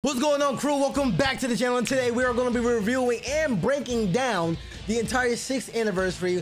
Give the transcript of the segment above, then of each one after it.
What's going on, crew? Welcome back to the channel, and today we are going to be reviewing and breaking down the entire 6th anniversary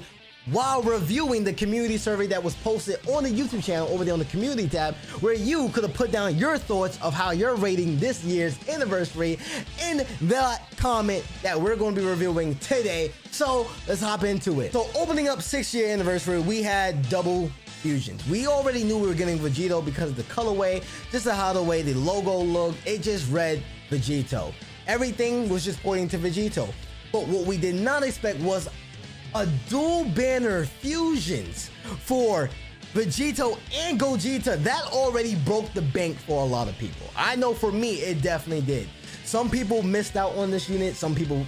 while reviewing the community survey that was posted on the YouTube channel over there on the community tab, where you could have put down your thoughts of how you're rating this year's anniversary in the comment that we're going to be reviewing today. So let's hop into it. So opening up 6th-year anniversary, we had double fusions. We already knew we were getting Vegito because of the colorway, just how the way the logo looked. It just read Vegito. Everything was just pointing to Vegito. But what we did not expect was a dual banner fusions for Vegito and Gogeta. That already broke the bank for a lot of people. I know for me, it definitely did. Some people missed out on this unit. Some people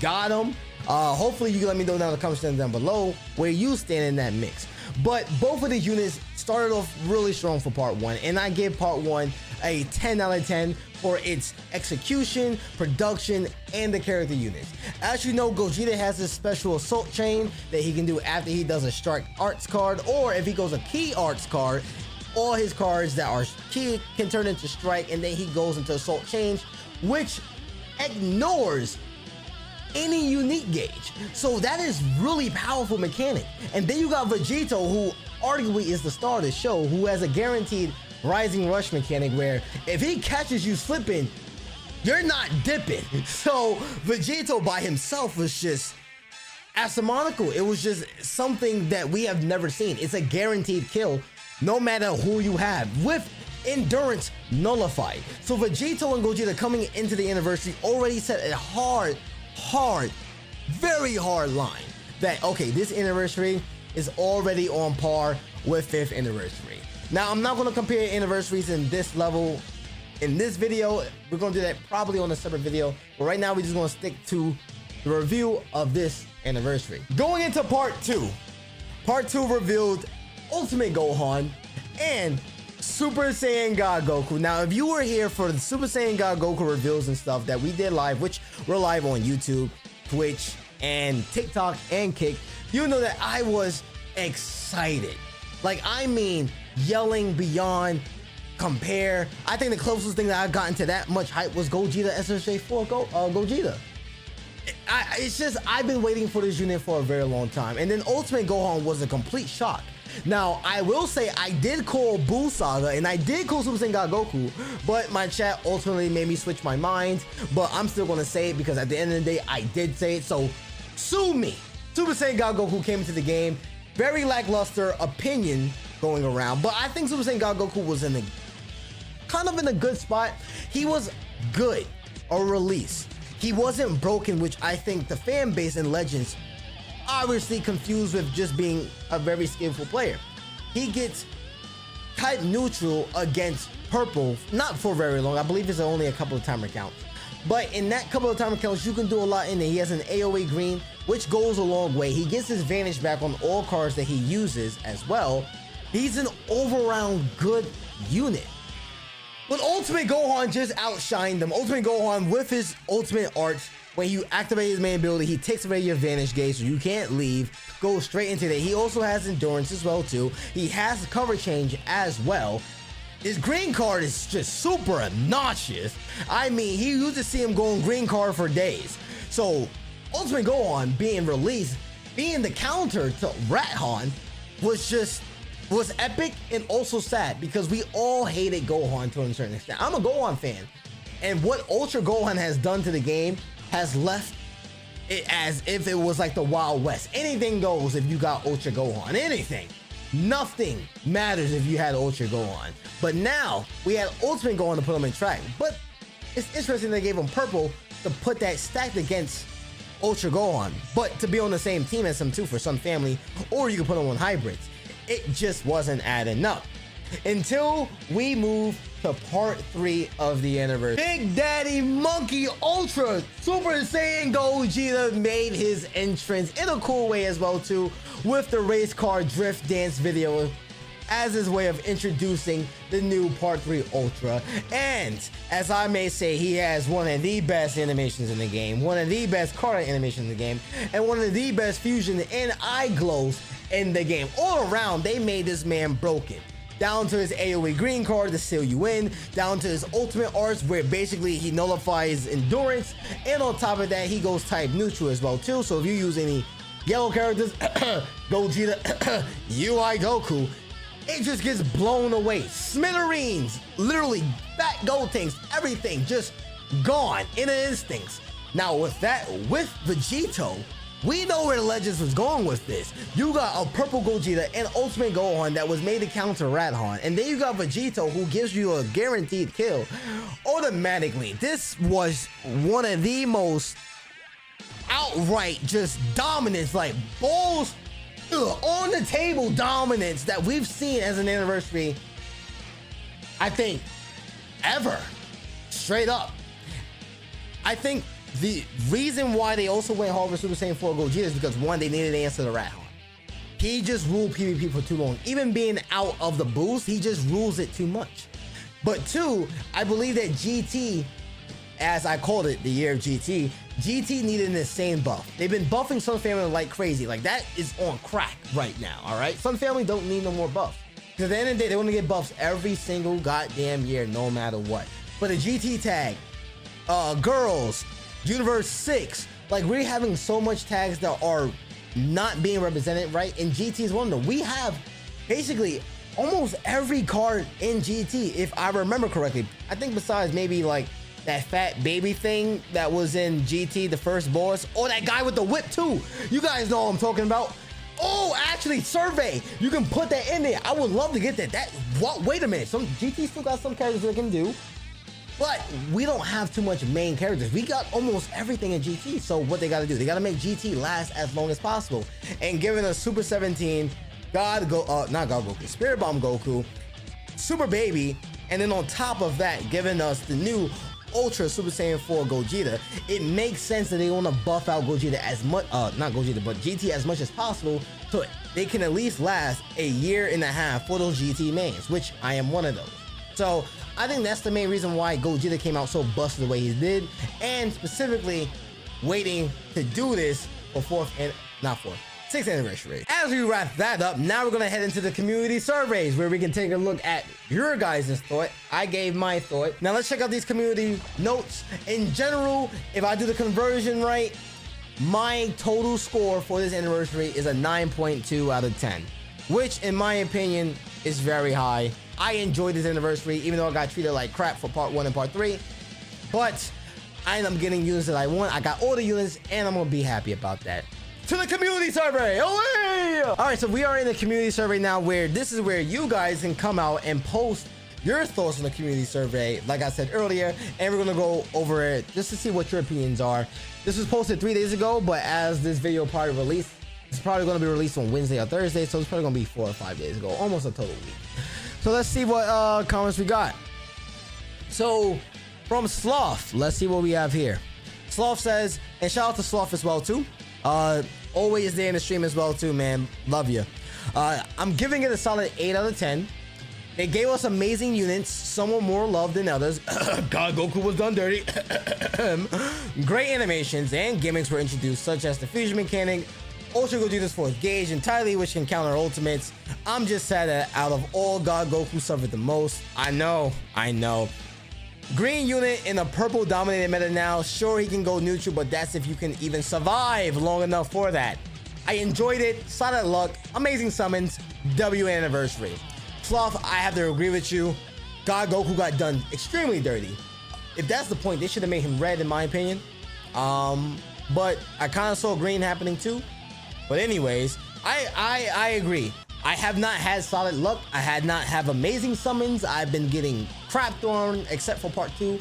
got them. Hopefully you can let me know down in the comment section down below where you stand in that mix. But both of the units started off really strong for part 1, and I give part 1 a 10 out of 10 for its execution, production, and the character units. As you know, Gogeta has this special assault chain that he can do after he does a strike arts card, or if he goes a key arts card, all his cards that are key can turn into strike, and then he goes into assault chains, which ignores any unique gauge. So that is really powerful mechanic. And then you got Vegito, who arguably is the star of the show, who has a guaranteed rising rush mechanic where if he catches you slipping, you're not dipping. So Vegito by himself was just astronomical. It was just something that we have never seen. It's a guaranteed kill no matter who you have, with endurance nullified. So Vegito and Gogeta coming into the anniversary already set a very hard line that, okay, this anniversary is already on par with 5th anniversary. Now, I'm not going to compare anniversaries in this level in this video. We're going to do that probably on a separate video, but right now we're just going to stick to the review of this anniversary. Going into part 2 revealed Ultimate Gohan and Super Saiyan God Goku. Now, if you were here for the Super Saiyan God Goku reveals and stuff that we did live, which we're live on YouTube, Twitch, and TikTok and Kick, you know that I was excited. Like, I mean, yelling beyond compare. I think the closest thing that I've gotten to that much hype was Gogeta SSJ4 Gogeta. It's just, I've been waiting for this unit for a very long time. And then Ultimate Gohan was a complete shock. Now, I will say I did call Buu Saga and I did call Super Saiyan God Goku, but my chat ultimately made me switch my mind. But I'm still going to say it because at the end of the day, I did say it. So sue me. Super Saiyan God Goku came into the game. Very lackluster opinion going around, but I think Super Saiyan God Goku was in a kind of in a good spot. He was good or release. He wasn't broken, which I think the fan base and Legends obviously confused with just being a very skillful player. He gets type neutral against purple, not for very long. I believe it's only a couple of timer counts, but in that couple of timer counts you can do a lot in there. He has an AoE green, which goes a long way. He gets his vanish back on all cards that he uses as well. He's an all-around good unit. But Ultimate Gohan just outshined them. Ultimate Gohan with his ultimate arts, when you activate his main ability, he takes away your vanish gauge, so you can't leave. Go straight into that. He also has endurance as well too. He has cover change as well. His green card is just super obnoxious. I mean, he used to see him going green card for days. So Ultimate Gohan being released, being the counter to Rathan, was epic and also sad because we all hated Gohan to a certain extent. I'm a Gohan fan, and what Ultra Gohan has done to the game has left it as if it was like the Wild West. Anything goes if you got Ultra Gohan. Anything. Nothing matters if you had Ultra Gohan. But now we had Ultimate Gohan to put him in track. But it's interesting they gave him purple to put that stacked against Ultra Gohan, but to be on the same team as him too for some family, or you can put him on hybrids. It just wasn't adding up until we move to part 3 of the anniversary. Big Daddy Monkey Ultra Super Saiyan Gogeta made his entrance in a cool way as well too, with the race car drift dance video as his way of introducing the new part 3 Ultra. And as I may say, he has one of the best animations in the game, one of the best card animations in the game, and one of the best fusion and eye glows in the game. All around, they made this man broken. down to his AoE green card to seal you in, down to his ultimate arts where basically he nullifies endurance, and on top of that he goes type neutral as well too. So if you use any yellow characters, Gogeta, UI Goku, it just gets blown away. Smithereens, literally fat gold tanks, everything just gone in an instant. Now with that, with Vegito, we know where the Legends was going with this. You got a purple Gogeta and ultimate Gohan that was made to counter Radhan, and then you got Vegito who gives you a guaranteed kill automatically. This was one of the most outright just dominance, like balls on the table dominance that we've seen as an anniversary, I think, ever. Straight up. I think the reason why they also went hard for Super Saiyan 4 Gogeta is because one, they needed an answer to Radhan. He just ruled PvP for too long. Even being out of the boost, he just rules it too much. But two, I believe that GT, as I called it, the year of GT needed an insane buff. They've been buffing Sun Family like crazy. Like, that is on crack right now, all right? Sun Family don't need no more buffs. Because at the end of the day, they want to get buffs every single goddamn year, no matter what. But a GT tag, girls, Universe 6, like, we're having so much tags that are not being represented, right? And GT is one of them. We have basically almost every card in GT, if I remember correctly. I think besides maybe like that fat baby thing that was in GT, the first boss, or that guy with the whip too. You guys know what I'm talking about. Oh, actually, Survey, you can put that in there. I would love to get that. What? Wait a minute. Some GT still got some characters that can do, but we don't have too much main characters. We got almost everything in GT. So what they got to do? They got to make GT last as long as possible. And giving us Super 17, not God Goku, Spirit Bomb Goku, Super Baby, and then on top of that, giving us the new Ultra Super Saiyan 4 Gogeta. It makes sense that they want to buff out Gogeta as much, not Gogeta, but GT as much as possible, so they can at least last a year and a half for those GT mains, which I am one of those. So I think that's the main reason why Gogeta came out so busted the way he did, and specifically waiting to do this for 6th anniversary. As we wrap that up, now we're gonna head into the community surveys where we can take a look at your guys' thought. I gave my thought. Now let's check out these community notes. In general, if I do the conversion right, my total score for this anniversary is a 9.2 out of 10, which in my opinion is very high. I enjoyed this anniversary, even though I got treated like crap for part 1 and part 3, but I end up getting units that I want. I got all the units, and I'm gonna be happy about that. To the community survey. Away! All right, so we are in the community survey now, where this is where you guys can come out and post your thoughts on the community survey, like I said earlier, and we're gonna go over it just to see what your opinions are. This was posted 3 days ago, but as this video probably released, it's probably gonna be released on Wednesday or Thursday, so it's probably gonna be 4 or 5 days ago, almost a total week. So let's see what comments we got. So from Sloth, let's see what we have here. Sloth says, and shout out to Sloth as well too. Always there in the stream as well too, man. Love you. I'm giving it a solid 8 out of 10. They gave us amazing units, some were more loved than others. God, Goku was done dirty. Great animations and gimmicks were introduced, such as the fusion mechanic, Ultra Gogeta's 4th gauge entirely, which can counter ultimates. I'm just sad that out of all, God Goku suffered the most. I know. Green unit in a purple dominated meta now. Sure, he can go neutral, but that's if you can even survive long enough for that. I enjoyed it. Solid luck. Amazing summons. W anniversary. Sloth, I have to agree with you. God Goku got done extremely dirty. If that's the point, they should have made him red, in my opinion. But I kind of saw green happening too. But anyways, I agree. I have not had solid luck. I had not have amazing summons. I've been getting crapped on, except for part 2.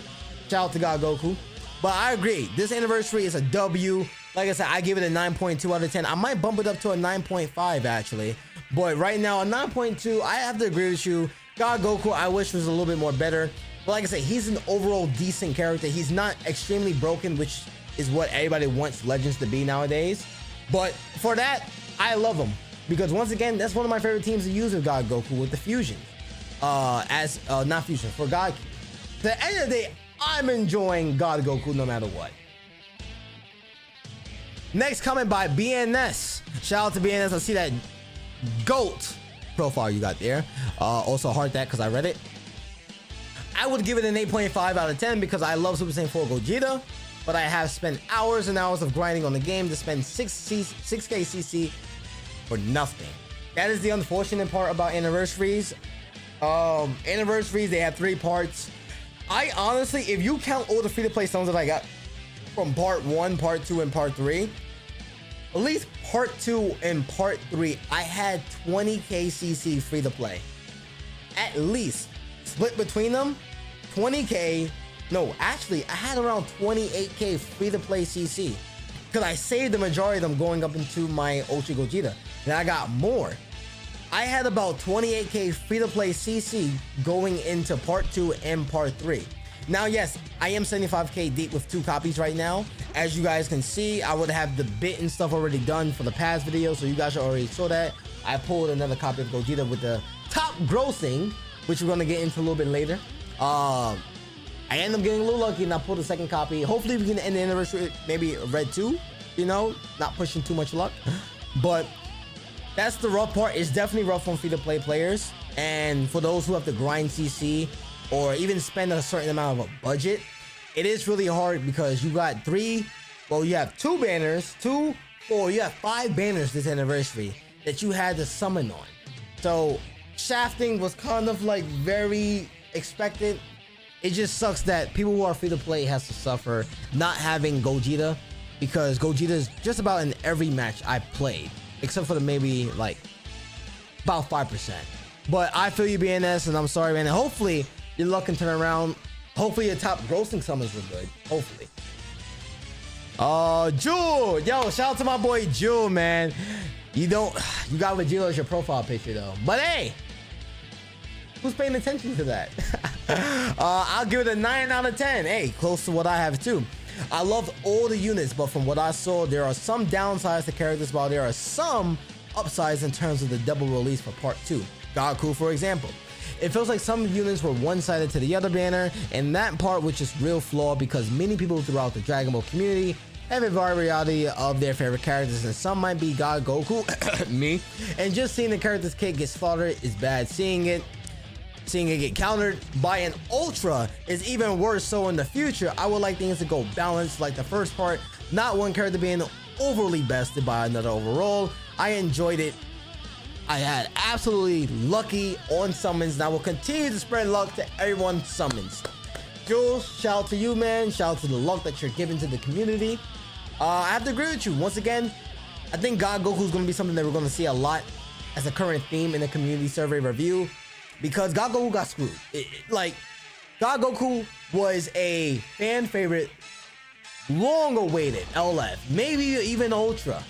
Shout out to God Goku. But I agree. This anniversary is a W. Like I said, I give it a 9.2 out of 10. I might bump it up to a 9.5 actually. But right now, a 9.2, I have to agree with you. God Goku, I wish was a little bit more better. But like I said, he's an overall decent character. He's not extremely broken, which is what everybody wants Legends to be nowadays. But for that, I love him. Because once again, that's one of my favorite teams to use with God Goku, with the fusion. Not fusion, for God. At the end of the day, I'm enjoying God Goku no matter what. Next comment by BNS. Shout out to BNS. I see that GOAT profile you got there. Also heart that because I read it. I would give it an 8.5 out of 10 because I love Super Saiyan 4 Gogeta, but I have spent hours and hours of grinding on the game to spend 6k CC for nothing. That is the unfortunate part about anniversaries. Anniversaries, they have 3 parts. I honestly, if you count all the free-to-play songs that I got from part 1, part 2, and part 3, at least part 2 and part 3, I had 20k CC free to play. At least split between them, 20k. No, actually, I had around 28k free to play CC because I saved the majority of them going up into my Ultra Gogeta. And I got more. I had about 28k free to play CC going into part 2 and part 3. Now, yes, I am 75k deep with 2 copies right now. As you guys can see, I would have the bit and stuff already done for the past video, so you guys already saw that. I pulled another copy of Gogeta with the top grossing, which we're gonna get into a little bit later. I ended up getting a little lucky and I pulled a second copy. Hopefully we can end the anniversary maybe red 2, you know, not pushing too much luck. But that's the rough part. It's definitely rough on free-to-play players, and for those who have to grind CC or even spend a certain amount of a budget, it is really hard because you got 3, well, you have 2 banners, 2, 4, you have 5 banners this anniversary that you had to summon on. So shafting was kind of like very expected. It just sucks that people who are free-to-play has to suffer not having Gogeta, because Gogeta is just about in every match I played, except for the maybe like about 5%. But I feel you, BNS, and I'm sorry, man. And hopefully your luck can turn around. Hopefully your top grossing summons were good. Hopefully. Jewel, yo, shout out to my boy Jewel, man. You got Vegito as your profile picture though. But hey, who's paying attention to that? I'll give it a 9 out of 10. Hey, close to what I have too. I loved all the units, but from what I saw, there are some downsides to characters, while there are some upsides in terms of the double release for part 2. Goku, for example. It feels like some units were one-sided to the other banner, and that part which is real flawed because many people throughout the Dragon Ball community have a variety of their favorite characters, and some might be God Goku, me, and just seeing the character's kit get slaughtered is bad. Seeing it get countered by an Ultra is even worse. So in the future, I would like things to go balanced like the first part, not one character being overly bested by another overall. I enjoyed it. I had absolutely lucky on summons, and I will continue to spread luck to everyone summons. Jules, shout out to you, man. Shout out to the luck that you're giving to the community. I have to agree with you. Once again, I think God Goku is going to be something that we're going to see a lot as a current theme in the community survey review, because God Goku got screwed. Like, God Goku was a fan favorite, long awaited LF, maybe even Ultra.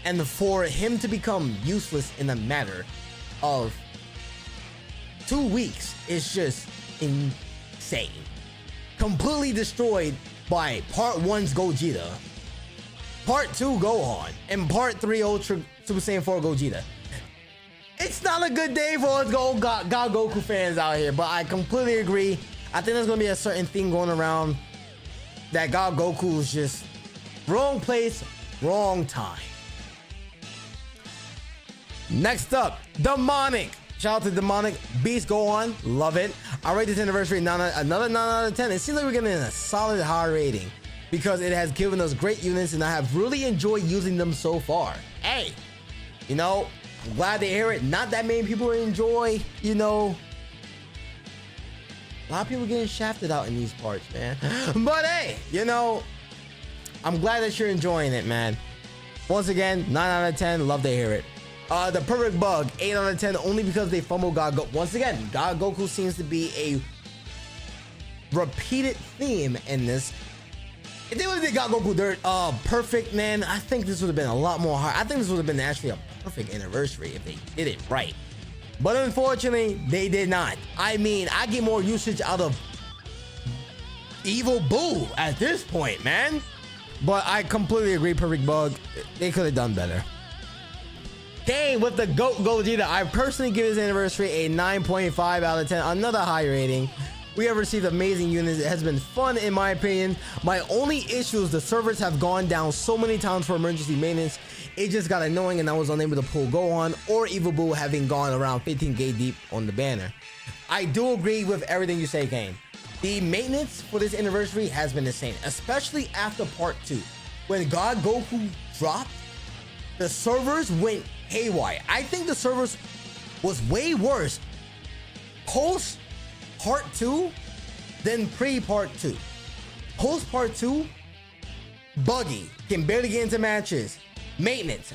And for him to become useless in a matter of 2 weeks is just insane. Completely destroyed by part 1's Gogeta, part 2 Gohan, and part 3 Ultra Super Saiyan 4 Gogeta. It's not a good day for us God Goku fans out here, but I completely agree. I think there's gonna be a certain thing going around that God Goku is just wrong place, wrong time. Next up, Demonic. Shout out to Demonic. Beast Gohan, love it. I rate this anniversary another 9 out of 10. It seems like we're getting a solid high rating because it has given us great units, and I have really enjoyed using them so far. Hey, you know, I'm glad to hear it. Not that many people enjoy, you know. A lot of people getting shafted out in these parts, man. But hey, you know, I'm glad that you're enjoying it, man. Once again, 9 out of 10. Love to hear it. The Perfect Bug, 8 out of 10, only because they fumbled God Goku. Once again, God Goku seems to be a repeated theme in this. If they would have did God Goku dirt perfect, man, I think this would have been a lot more hard. I think this would have been actually a perfect anniversary if they did it right. But unfortunately, they did not. I mean, I get more usage out of Evil Boo at this point, man. But I completely agree, Perfect Bug, they could have done better. Kane with the GOAT Gogeta. I personally give his anniversary a 9.5 out of 10. Another high rating. We have received amazing units. It has been fun in my opinion. My only issue is the servers have gone down so many times for emergency maintenance. It just got annoying and I was unable to pull Gohan or Evil Boo, having gone around 15k deep on the banner. I do agree with everything you say, Kane. The maintenance for this anniversary has been insane, especially after part 2. When God Goku dropped, the servers went haywire. I think the servers was way worse post part 2 than pre part 2. Post part 2, buggy, can barely get into matches, maintenance,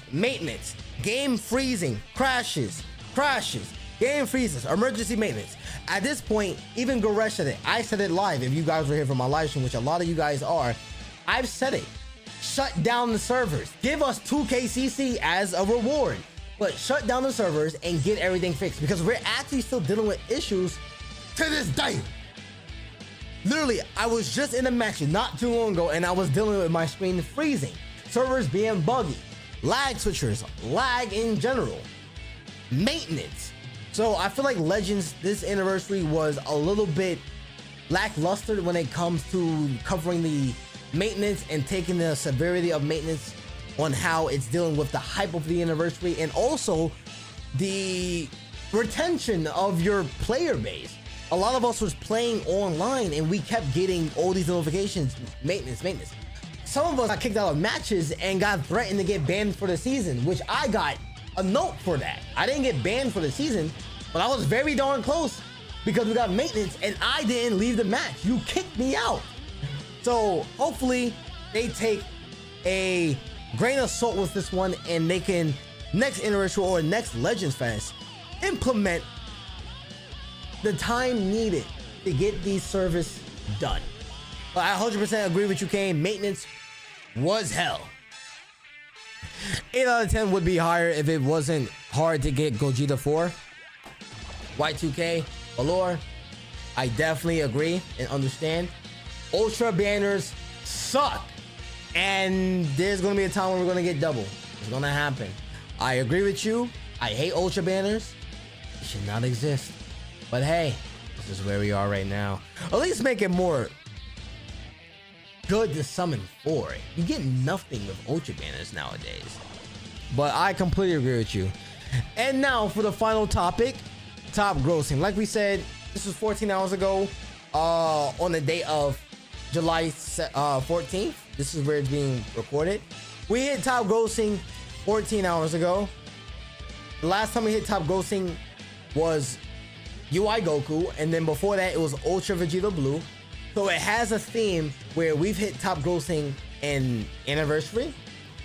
game freezing, crashes, game freezes, emergency maintenance. At this point, even Goresh said it. I said it live. If you guys were here for my live stream, which a lot of you guys are, I've said it. Shut down the servers. Give us 2k CC as a reward, but shut down the servers and get everything fixed, because we're actually still dealing with issues to this day. Literally, I was just in a match not too long ago and I was dealing with my screen freezing, servers being buggy, lag switchers, lag in general, maintenance. So I feel like Legends this anniversary was a little bit lackluster when it comes to covering the maintenance and taking the severity of maintenance on how it's dealing with the hype of the anniversary, and also the retention of your player base. A lot of us was playing online and we kept getting all these notifications, maintenance. Some of us got kicked out of matches and got threatened to get banned for the season, which I got a note for that. I didn't get banned for the season, but I was very darn close because we got maintenance and I didn't leave the match. You kicked me out. So hopefully they take a grain of salt with this one and they can, next anniversary or next Legends Fest, implement the time needed to get these servers done. But I 100% agree with you, Kane. Maintenance was hell. 8 out of 10 would be higher if it wasn't hard to get Gogeta 4. Y2K, Allure, I definitely agree and understand. Ultra banners suck. And there's going to be a time when we're going to get double. It's going to happen. I agree with you. I hate Ultra banners. It should not exist. But hey, this is where we are right now. At least make it more good to summon for. You get nothing with Ultra banners nowadays. But I completely agree with you. And now for the final topic, top grossing. Like we said, this was 14 hours ago, on the day of July 14th. This is where it's being recorded. We hit top grossing 14 hours ago. The last time we hit top grossing was UI Goku, and then before that it was Ultra Vegeta Blue. So it has a theme where we've hit top grossing in anniversary,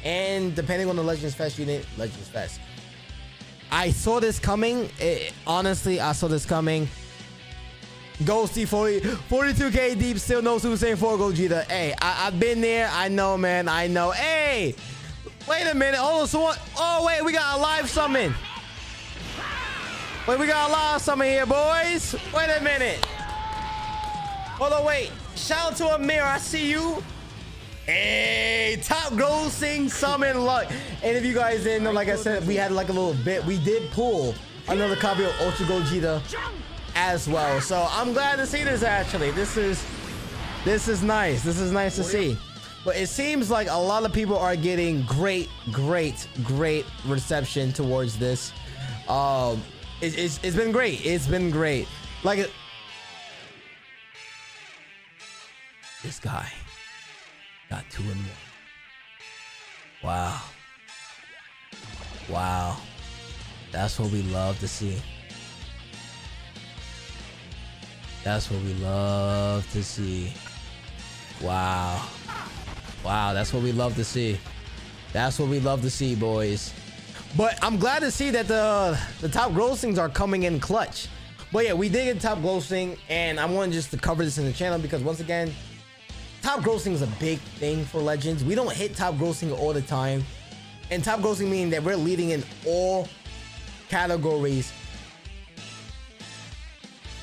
and depending on the Legends Fest unit, Legends Fest. I saw this coming. Honestly, I saw this coming. Ghosty 42k deep, still no Super Saiyan 4 Gogeta. Hey, I've been there. I know, man. I know. Hey, wait a minute. Hold on. So what? Oh wait, we got a live summon. Wait, we got a live summon here, boys. Wait a minute. Hold on, wait. Shout out to Amir. I see you. Hey, top grossing summon luck. And if you guys didn't know, like I said, we had like a little bit. We did pull another copy of Ultra Gogeta as well. So I'm glad to see this. Actually, this is nice. This is nice to see. But it seems like a lot of people are getting great reception towards this. It's been great. It's been great. Like this guy got 2 in 1. Wow. Wow. That's what we love to see. That's what we love to see. Wow. Wow, that's what we love to see. That's what we love to see, boys. But I'm glad to see that the top grossings are coming in clutch. But yeah, we did get top grossing, and I wanted just to cover this in the channel because once again, top grossing is a big thing for Legends. We don't hit top grossing all the time. And top grossing meaning that we're leading in all categories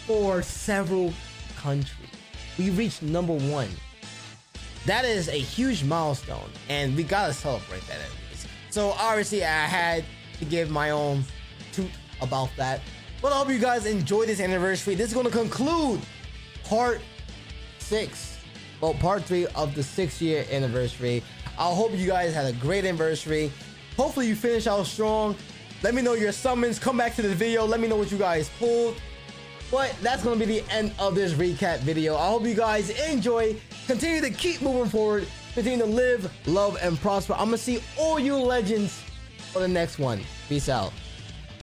for several countries. We reached #1. That is a huge milestone, and we gotta celebrate that at least. So obviously I had to give my own toot about that. But I hope you guys enjoyed this anniversary. This is going to conclude part 6, well, part 3 of the 6-year anniversary. I hope you guys had a great anniversary. Hopefully you finish out strong. Let me know your summons. Come back to the video. Let me know what you guys pulled. But that's going to be the end of this recap video. I hope you guys enjoy. Continue to keep moving forward. Continue to live, love, and prosper. I'm going to see all you legends for the next one. Peace out.